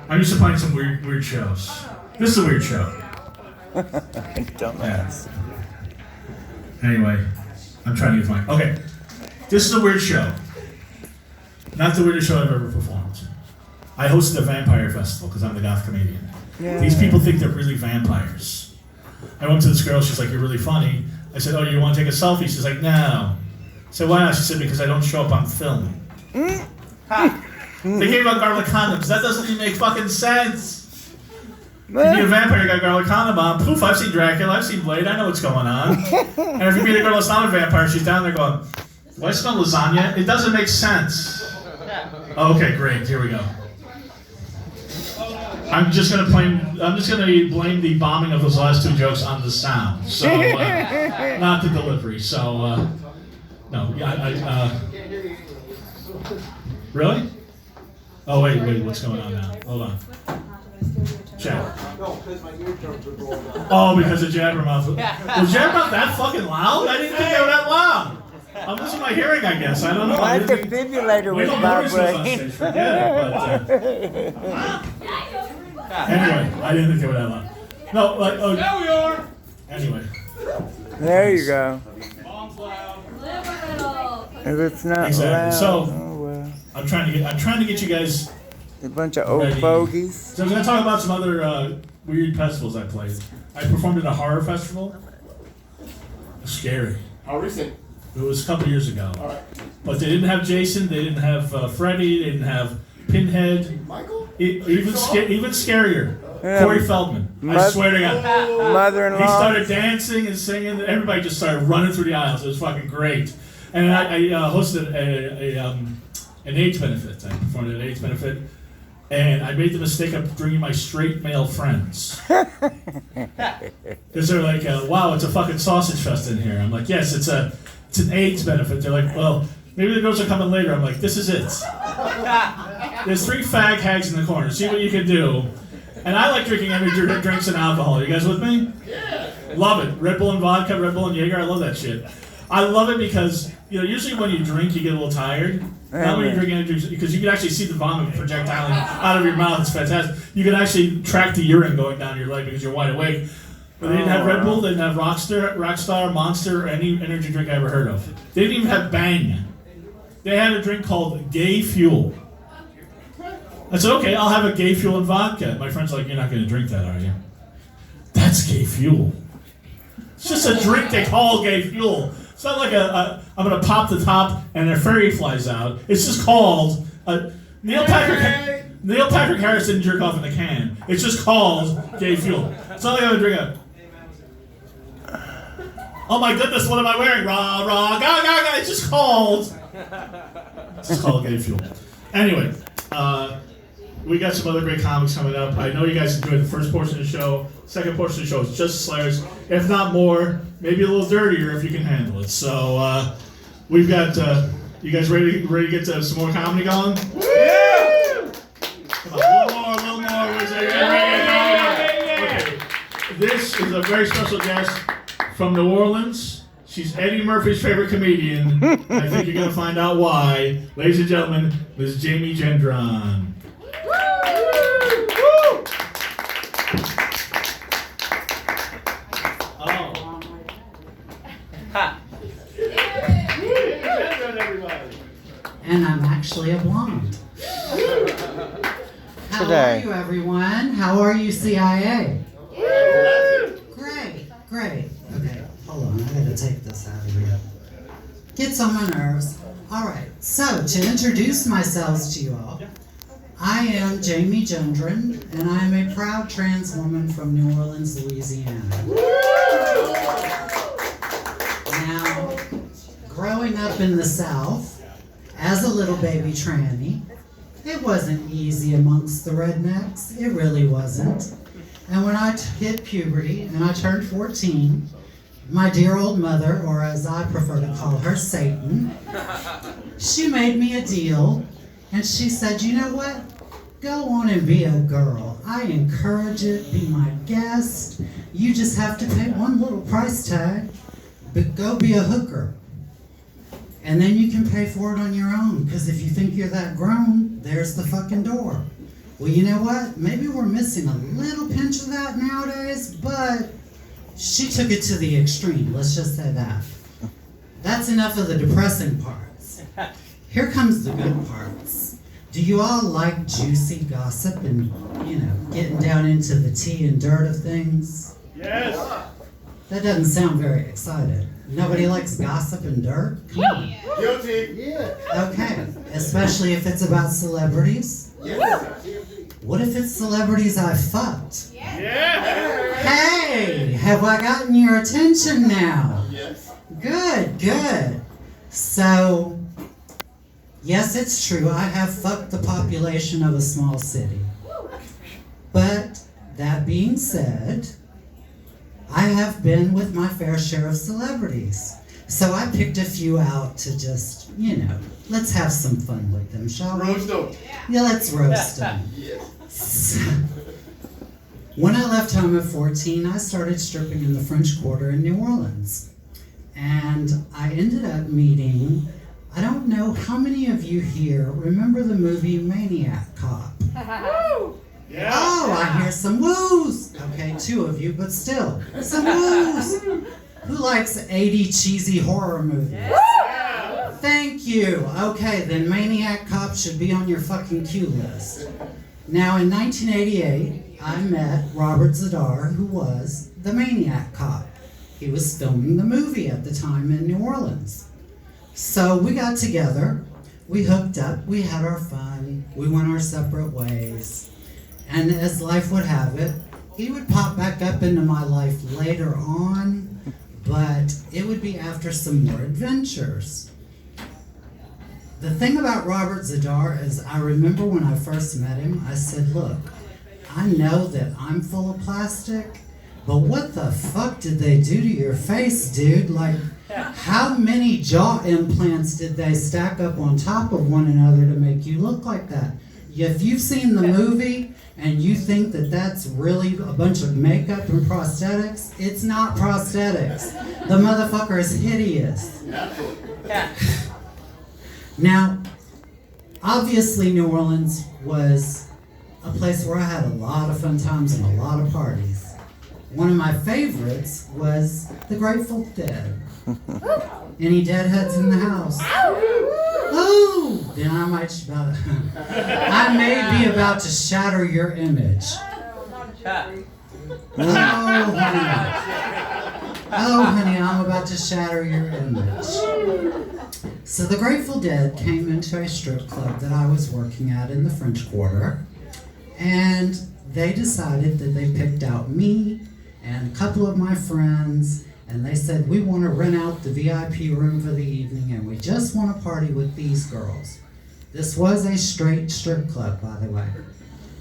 I'm used to playing some weird shows. This is a weird show. Dumbass. Yeah. Anyway, I'm trying to get mine. Okay, this is a weird show. Not the weirdest show I've ever performed. I hosted a vampire festival because I'm the goth comedian. Yeah. These people think they're really vampires. I went to this girl, she's like, "You're really funny." I said, "Oh, you want to take a selfie?" She's like, "No." I said, "Why not?" She said, "Because I don't show up on film." They gave out garlic condoms. That doesn't even make fucking sense. If you meet a vampire, you got a garlic condom on. Poof, I've seen Dracula, I've seen Blade, I know what's going on. And if you meet a girl that's not a vampire, she's down there going, "Do I smell lasagna?" It doesn't make sense. Okay, great, here we go. I'm just gonna blame the bombing of those last two jokes on the sound, so not the delivery. So no, yeah, really? Oh wait, what's going on now? Hold on. Check. No, because my eardrums are blown out. Oh, because of Jabbermouth. Was Jabbermouth that fucking loud? I didn't think they were that loud. I'm losing my hearing, I guess. I don't know. My defibrillator was vibrating. Forget it, but anyway, I didn't think they were that loud. No, like, oh. There we are. Anyway. There you go. Mom's loud. If it's not Exactly. loud, So, oh well. I'm trying to get you guys A bunch of old ready. fogies. So I'm going to talk about some other weird festivals I played. I performed at a horror festival. It was scary. How recent? It was a couple years ago. All right. But they didn't have Jason, they didn't have Freddy, they didn't have Pinhead. Michael? Even scarier, Yeah. Corey Feldman. I swear to God. Mother-in-law. He started dancing and singing. Everybody just started running through the aisles. It was fucking great. And I hosted an AIDS benefit. I performed at an AIDS benefit. And I made the mistake of bringing my straight male friends. Because they're like, "Wow, it's a fucking sausage fest in here." I'm like, "Yes, it's an AIDS benefit." They're like, "Well, maybe the girls are coming later." I'm like, "This is it. There's 3 fag hags in the corner. See what you can do." And I like drinking energy drinks and alcohol. You guys with me? Yeah. Love it. Red Bull and vodka, Red Bull and Jaeger. I love that shit. I love it because, usually when you drink, you get a little tired. Not when you drink energy, because you can actually see the vomit projectile out of your mouth. It's fantastic. You can actually track the urine going down your leg because you're wide awake. But they didn't have Red Bull, they didn't have Rockstar, Monster, or any energy drink I ever heard of. They didn't even have Bang. They had a drink called Gay Fuel. I said, "Okay, I'll have a Gay Fuel and vodka." My friend's like, "You're not going to drink that, are you?" That's Gay Fuel. It's just a drink they call Gay Fuel. It's not like I'm going to pop the top and a fairy flies out. It's just called Neil Patrick Harris didn't jerk off in a can. It's just called Gay Fuel. It's not like I'm going to drink a... Oh my goodness, what am I wearing? Rah, rah, ga, ga, ga. It's just called Gay Fuel. Anyway, we got some other great comics coming up. I know you guys enjoyed the first portion of the show. Second portion of the show is just slayers, if not more, maybe a little dirtier if you can handle it. So we've got, you guys ready to get some more comedy going? Yeah! Come on, a little more. Okay. This is a very special guest from New Orleans. She's Eddie Murphy's favorite comedian. I think you're going to find out why. Ladies and gentlemen, Ms. Jamie Gendron. And I'm actually a blonde. How are you, everyone? How are you, CIA? Great. Okay, hold on. I gotta take this out of here. Gets on my nerves. All right. So, to introduce myself to you all, I am Jamie Gendron, and I am a proud trans woman from New Orleans, Louisiana. Now, growing up in the South, as a little baby tranny, it wasn't easy amongst the rednecks. It really wasn't. And when I hit puberty and I turned 14, my dear old mother, or as I prefer to call her, Satan, she made me a deal, and she said, "You know what? Go on and be a girl. I encourage it. Be my guest. You just have to pay one little price tag, but go be a hooker. And then you can pay for it on your own, because if you think you're that grown, there's the fucking door." Well, you know what? Maybe we're missing a little pinch of that nowadays, but she took it to the extreme. Let's just say that. That's enough of the depressing parts. Here comes the good parts. Do you all like juicy gossip and, getting down into the tea and dirt of things? Yes. That doesn't sound very excited. Nobody likes gossip and dirt? Come on. Guilty. Yeah. Okay, especially if it's about celebrities. Yeah. What if it's celebrities I fucked? Yeah. Hey, have I gotten your attention now? Yes. Good. So, yes, it's true, I have fucked the population of a small city. But, that being said, I have been with my fair share of celebrities. So I picked a few out to just, let's have some fun with them, shall we? Roast them. Yeah, let's roast them. Yes. When I left home at 14, I started stripping in the French Quarter in New Orleans. And I ended up meeting, I don't know how many of you here remember the movie Maniac Cop? Yeah. Oh, I hear some woos. Okay, 2 of you, but still, some woos. Who likes 80 cheesy horror movies? Yeah. Thank you. Okay, then Maniac Cop should be on your fucking cue list. Now, in 1988, I met Robert Zadar, who was the Maniac Cop. He was filming the movie at the time in New Orleans. So we got together, we hooked up, we had our fun, we went our separate ways. And as life would have it, he would pop back up into my life later on, but it would be after some more adventures. The thing about Robert Zadar is I remember when I first met him, I said, look, I know that I'm full of plastic, but what the fuck did they do to your face, dude? Like, how many jaw implants did they stack up on top of one another to make you look like that? If you've seen the movie and you think that that's really a bunch of makeup and prosthetics, it's not prosthetics. The motherfucker is hideous. Now, obviously New Orleans was a place where I had a lot of fun times and a lot of parties. One of my favorites was the Grateful Dead. Any deadheads in the house? Oh, then I may be about to shatter your image. Oh, honey, I'm about to shatter your image. So the Grateful Dead came into a strip club that I was working at in the French Quarter, and they decided that they picked out me and a couple of my friends, and they said, we want to rent out the VIP room for the evening, and we just want to party with these girls. This was a straight strip club, by the way.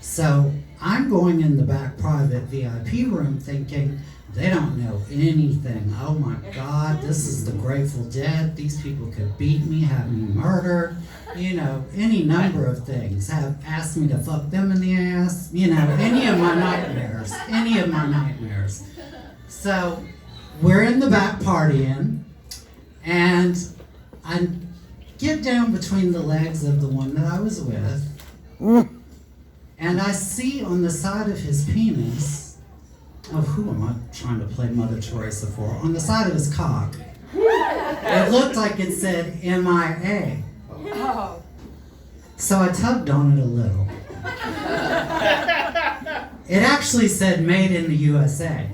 So I'm going in the back private VIP room thinking, they don't know anything. Oh my God, this is the Grateful Dead. These people could beat me, have me murdered, any number of things. Have asked me to fuck them in the ass, any of my nightmares. So we're in the back partying, and I get down between the legs of the one that I was with, and I see on the side of his penis, who am I trying to play Mother Teresa for? On the side of his cock, it looked like it said MIA. So I tugged on it a little. It actually said made in the USA.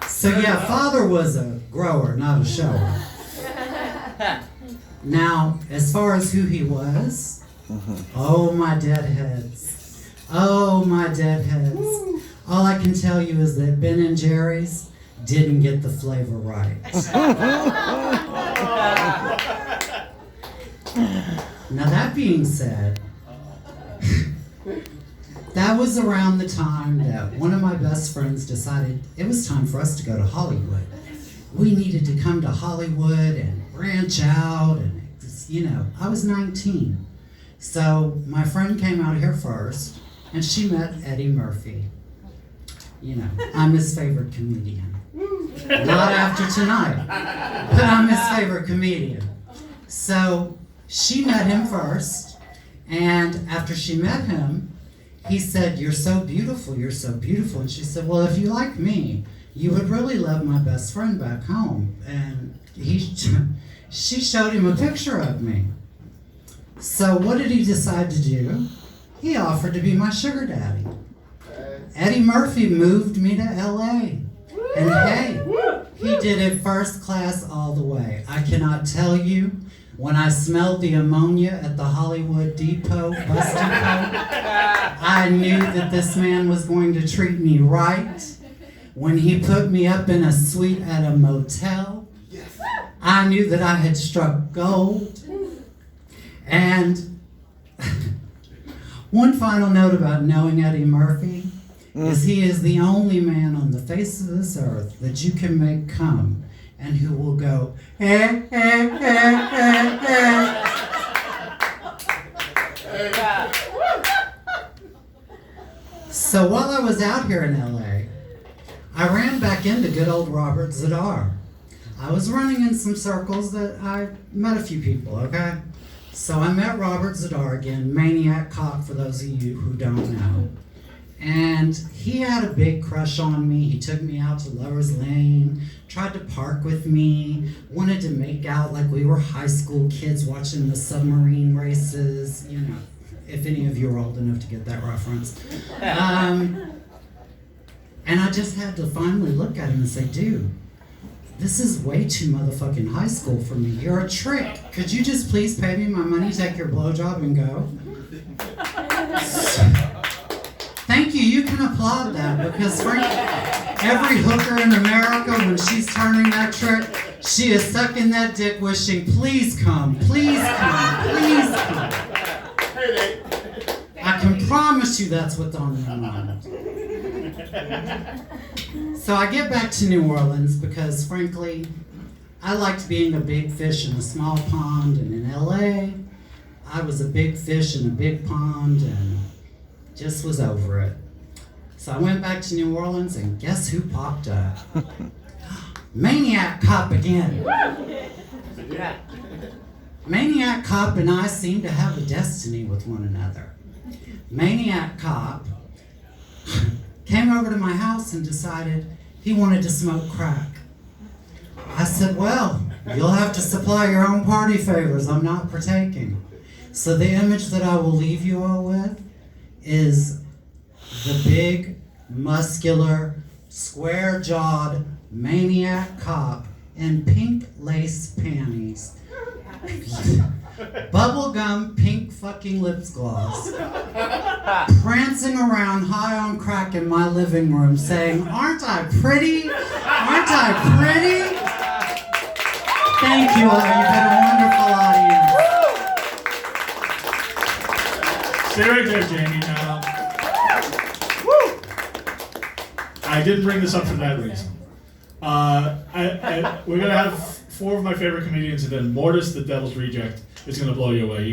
So yeah, father was a grower, not a shower. Now, as far as who he was, oh my deadheads. All I can tell you is that Ben & Jerry's didn't get the flavor right. Now that being said, that was around the time that one of my best friends decided it was time for us to go to Hollywood. We needed to come to Hollywood and branch out, and I was 19. So my friend came out here first, and she met Eddie Murphy. I'm his favorite comedian. Not after tonight, but I'm his favorite comedian. So she met him first, And after she met him, he said, "You're so beautiful, you're so beautiful." And she said, "Well, if you like me, you would really love my best friend back home." And she showed him a picture of me. So what did he decide to do? He offered to be my sugar daddy. Eddie Murphy moved me to LA. And hey, he did it first class all the way. I cannot tell you, when I smelled the ammonia at the Hollywood Depot, bus depot, I knew that this man was going to treat me right. When he put me up in a suite at a motel, I knew that I had struck gold. And one final note about knowing Eddie Murphy is he is the only man on the face of this earth that you can make come and who will go, eh, eh, eh, eh, eh. So while I was out here in LA, I ran back into good old Robert Zadar. I was running in some circles that I met a few people, okay? So I met Robert Zadar again, maniac cop for those of you who don't know. And he had a big crush on me. He took me out to Lover's Lane, tried to park with me, wanted to make out like we were high school kids watching the submarine races, you know, if any of you are old enough to get that reference. And I just had to finally look at him and say, "Dude, this is way too motherfucking high school for me. You're a trick. Could you just please pay me my money, take your blowjob, and go?" Thank you. You can applaud that because every hooker in America, when she's turning that trick, she is sucking that dick, wishing, "Please come, please come, please come." I can promise you that's what's on their mind. So I get back to New Orleans because, frankly, I liked being a big fish in a small pond, and in LA, I was a big fish in a big pond and just was over it. So I went back to New Orleans, and guess who popped up? Maniac Cop again. Maniac Cop and I seem to have a destiny with one another. Maniac Cop came over to my house and decided he wanted to smoke crack. I said, "Well, you'll have to supply your own party favors. I'm not partaking." So the image that I will leave you all with is the big, muscular, square-jawed Maniac Cop in pink lace panties, bubblegum pink fucking lip gloss, prancing around high on crack in my living room saying, "Aren't I pretty? Aren't I pretty?" Thank you all. You've been a wonderful audience. Stay right there, Jamie. Now, I didn't bring this up for that reason. We're gonna have 4 of my favorite comedians, and then Mortis, the Devil's Reject, is gonna blow you away. You guys